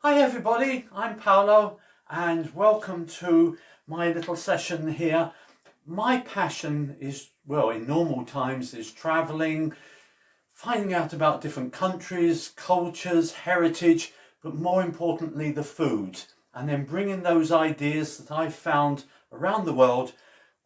Hi everybody, I'm Paolo and welcome to my little session here. My passion is, well, in normal times is travelling, finding out about different countries, cultures, heritage, but more importantly the food, and then bringing those ideas that I've found around the world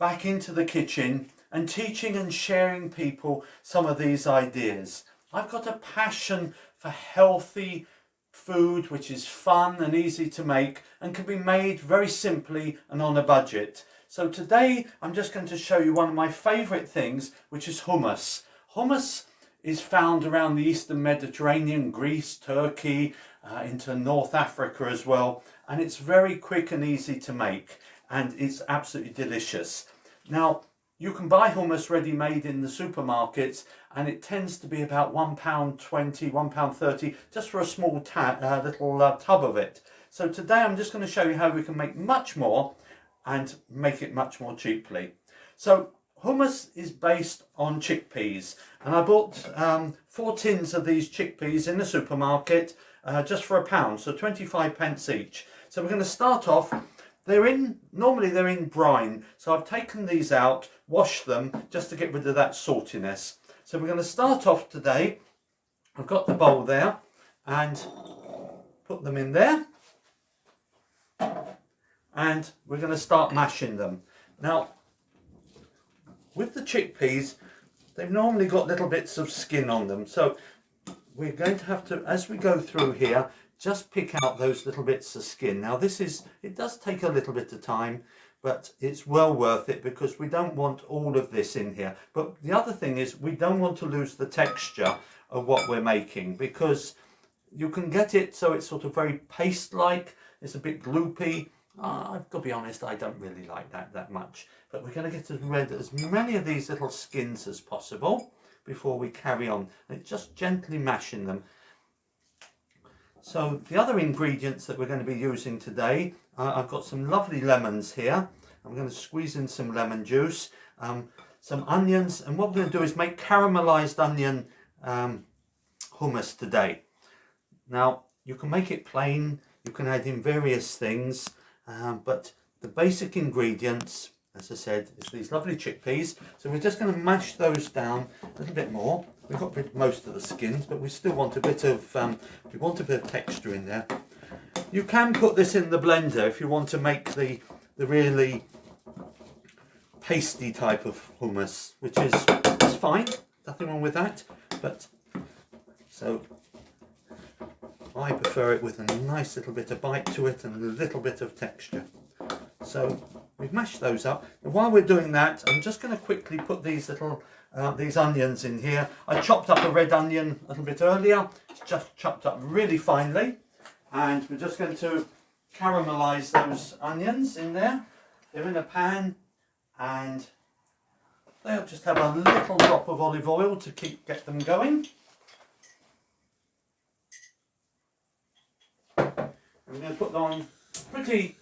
back into the kitchen and teaching and sharing people some of these ideas. I've got a passion for healthy food which is fun and easy to make and can be made very simply and on a budget. So today I'm just going to show you one of my favourite things, which is hummus. Hummus is found around the Eastern Mediterranean, Greece, Turkey, into North Africa as well, and it's very quick and easy to make and it's absolutely delicious. Now you can buy hummus ready-made in the supermarkets and it tends to be about £1.20, £1.30 just for a small little tub of it. So today I'm just going to show you how we can make much more and make it much more cheaply. So hummus is based on chickpeas, and I bought 4 tins of these chickpeas in the supermarket just for £1, so 25p each. So we're going to start off. Normally they're in brine, so I've taken these out, washed them just to get rid of that saltiness. So we're going to start off today. I've got the bowl there and put them in there, and we're going to start mashing them. Now with the chickpeas, they've normally got little bits of skin on them, so we're going to have to, as we go through here, just pick out those little bits of skin. Now it does take a little bit of time, but it's well worth it because we don't want all of this in here. But the other thing is we don't want to lose the texture of what we're making, because you can get it so it's sort of very paste-like, it's a bit gloopy. I've got to be honest, I don't really like that much. But we're going to get as many of these little skins as possible before we carry on. And just gently mashing them. So the other ingredients that we're going to be using today, I've got some lovely lemons here. I'm going to squeeze in some lemon juice, some onions, and what we're going to do is make caramelized onion hummus today. Now you can make it plain, you can add in various things, but the basic ingredients, as I said, is these lovely chickpeas. So we're just going to mash those down a little bit more. We've got rid of most of the skins, but we still want a bit of texture in there. You can put this in the blender if you want to make the really pasty type of hummus, which is fine, nothing wrong with that. But so I prefer it with a nice little bit of bite to it and a little bit of texture. So we've mashed those up, and while we're doing that, I'm just going to quickly put these little these onions in here. I chopped up a red onion a little bit earlier. It's just chopped up really finely, and we're just going to caramelize those onions in there. They're in a pan, and they'll just have a little drop of olive oil to get them going. And we're going to put them on pretty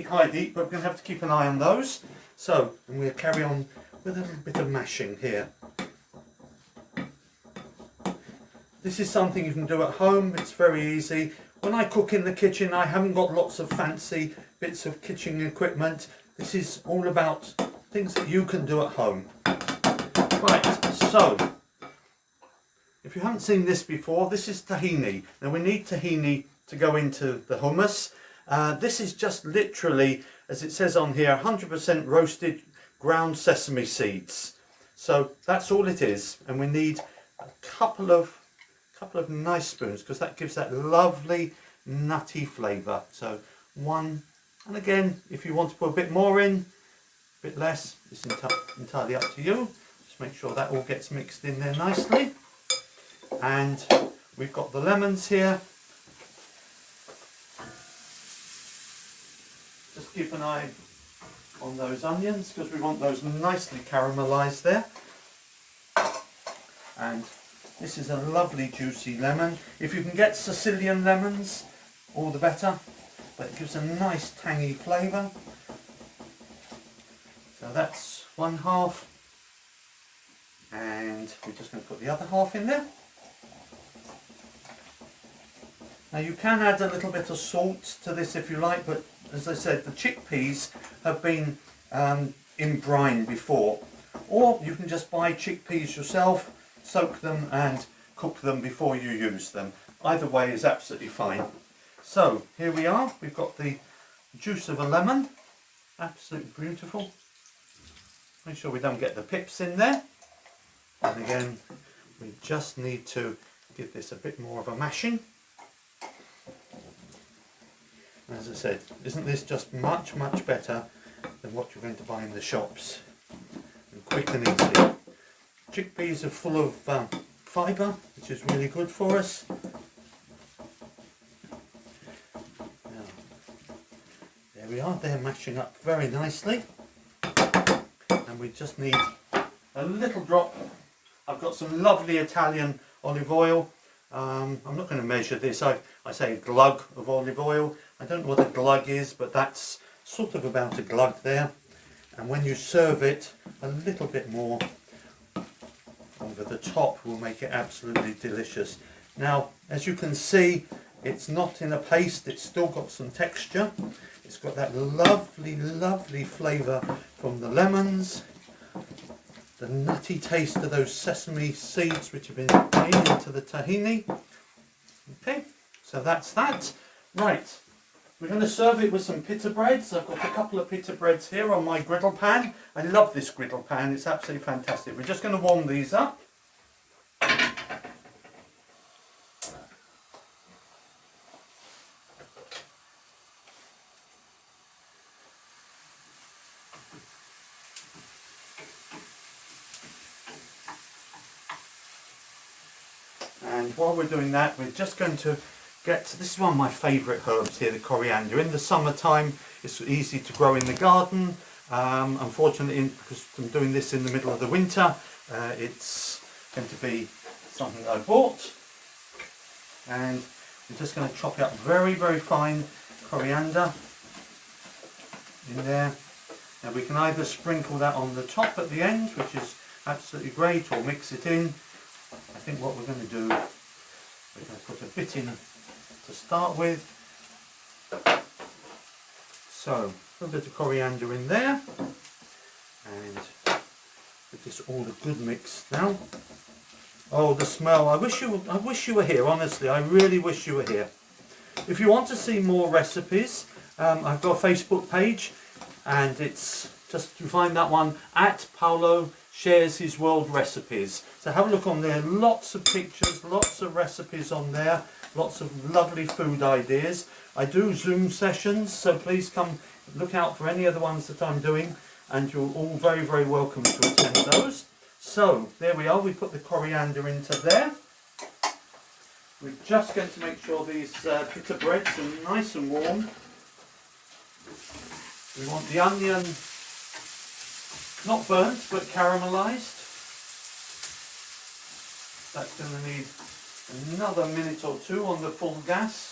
high heat, but we're going to have to keep an eye on those. So I'm going to carry on with a little bit of mashing here. This is something you can do at home, it's very easy. When I cook in the kitchen, I haven't got lots of fancy bits of kitchen equipment. This is all about things that you can do at home. Right, so if you haven't seen this before, this is tahini. Now we need tahini to go into the hummus. This is just literally, as it says on here, 100% roasted ground sesame seeds. So that's all it is, and we need a couple of nice spoons because that gives that lovely nutty flavour. So one, and again, if you want to put a bit more in, a bit less, it's entirely up to you. Just make sure that all gets mixed in there nicely. And we've got the lemons here. Just keep an eye on those onions because we want those nicely caramelized there. And this is a lovely juicy lemon. If you can get Sicilian lemons, all the better, but it gives a nice tangy flavour. So that's one half, and we're just going to put the other half in there. Now you can add a little bit of salt to this if you like, but as I said, the chickpeas have been in brine before. Or you can just buy chickpeas yourself, soak them and cook them before you use them. Either way is absolutely fine. So here we are, we've got the juice of a lemon, absolutely beautiful. Make sure we don't get the pips in there. And again, we just need to give this a bit more of a mashing. As I said, isn't this just much better than what you're going to buy in the shops? And quick and easy. Chickpeas are full of fibre, which is really good for us. Now, there we are, they're mashing up very nicely. And we just need a little drop. I've got some lovely Italian olive oil. I'm not going to measure this. I say a glug of olive oil. I don't know what a glug is, but that's sort of about a glug there. And when you serve it, a little bit more over the top will make it absolutely delicious. Now, as you can see, it's not in a paste. It's still got some texture. It's got that lovely flavour from the lemons, the nutty taste of those sesame seeds which have been made into the tahini. Okay, so that's that. Right, we're going to serve it with some pita breads. I've got a couple of pita breads here on my griddle pan. I love this griddle pan, it's absolutely fantastic. We're just going to warm these up. And while we're doing that, we're just going to this is one of my favourite herbs here, the coriander. In the summertime, it's easy to grow in the garden. Unfortunately, because I'm doing this in the middle of the winter, it's going to be something I bought. And we're just going to chop up very fine coriander in there. Now we can either sprinkle that on the top at the end, which is absolutely great, or mix it in. I think what we're going to do, we're going to put a bit in to start with. So, a little bit of coriander in there, and give this all a good mix now. Oh, the smell! I wish you were here. Honestly, I really wish you were here. If you want to see more recipes, I've got a Facebook page, and it's just to find that one at Paolo Shares His World Recipes. So have a look on there. Lots of pictures, lots of recipes on there. Lots of lovely food ideas. I do Zoom sessions, so please come look out for any other ones that I'm doing, and you're all very welcome to attend those. So there we are, we put the coriander into there. We're just going to make sure these pita breads are nice and warm. We want the onion not burnt but caramelised. That's going to need another minute or two on the full gas.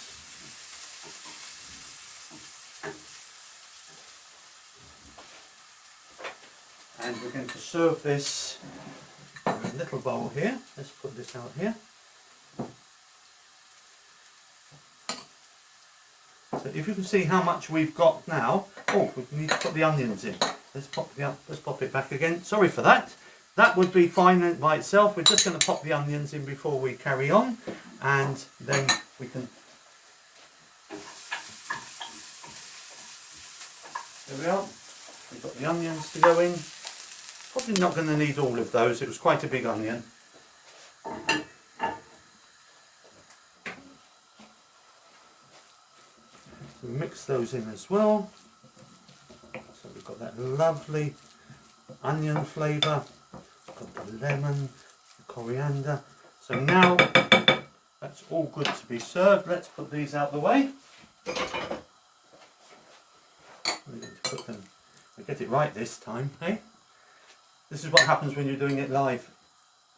And we're going to serve this in a little bowl here. Let's put this out here. So if you can see how much we've got now, oh, we need to put the onions in. Let's pop it back again. Sorry for that. That would be fine by itself. We're just going to pop the onions in before we carry on, and then we can. There we are. We've got the onions to go in. Probably not going to need all of those. It was quite a big onion. So mix those in as well. So we've got that lovely onion flavour. Got the lemon, the coriander. So now that's all good to be served. Let's put these out the way. We're going to put them. We get it right this time, eh? This is what happens when you're doing it live.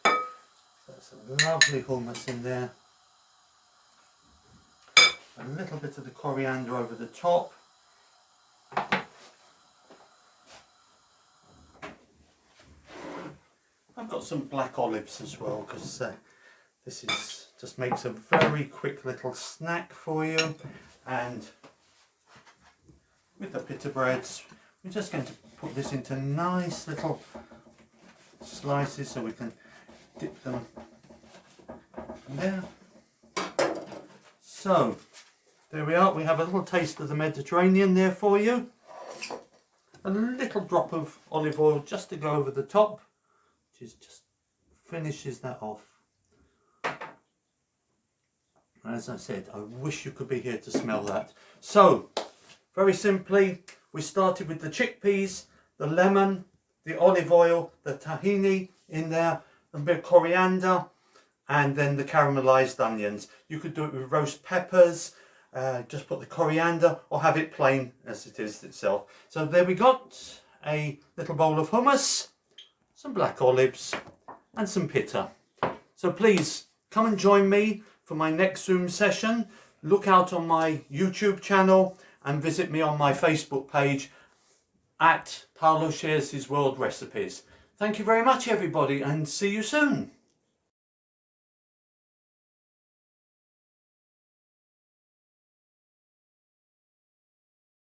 That's a lovely hummus in there. A little bit of the coriander over the top. I've got some black olives as well, because This is just makes a very quick little snack for you. And with the pita breads, we're just going to put this into nice little slices so we can dip them in there. So there we are, we have a little taste of the Mediterranean there for you. A little drop of olive oil just to go over the top, which just finishes that off. As I said, I wish you could be here to smell that. So, very simply, we started with the chickpeas, the lemon, the olive oil, the tahini in there, a bit of coriander, and then the caramelized onions. You could do it with roast peppers, just put the coriander, or have it plain as it is itself. So there we got a little bowl of hummus, some black olives, and some pita. So please come and join me for my next Zoom session. Look out on my YouTube channel and visit me on my Facebook page at Paolo Shares His World Recipes. Thank you very much everybody, and see you soon.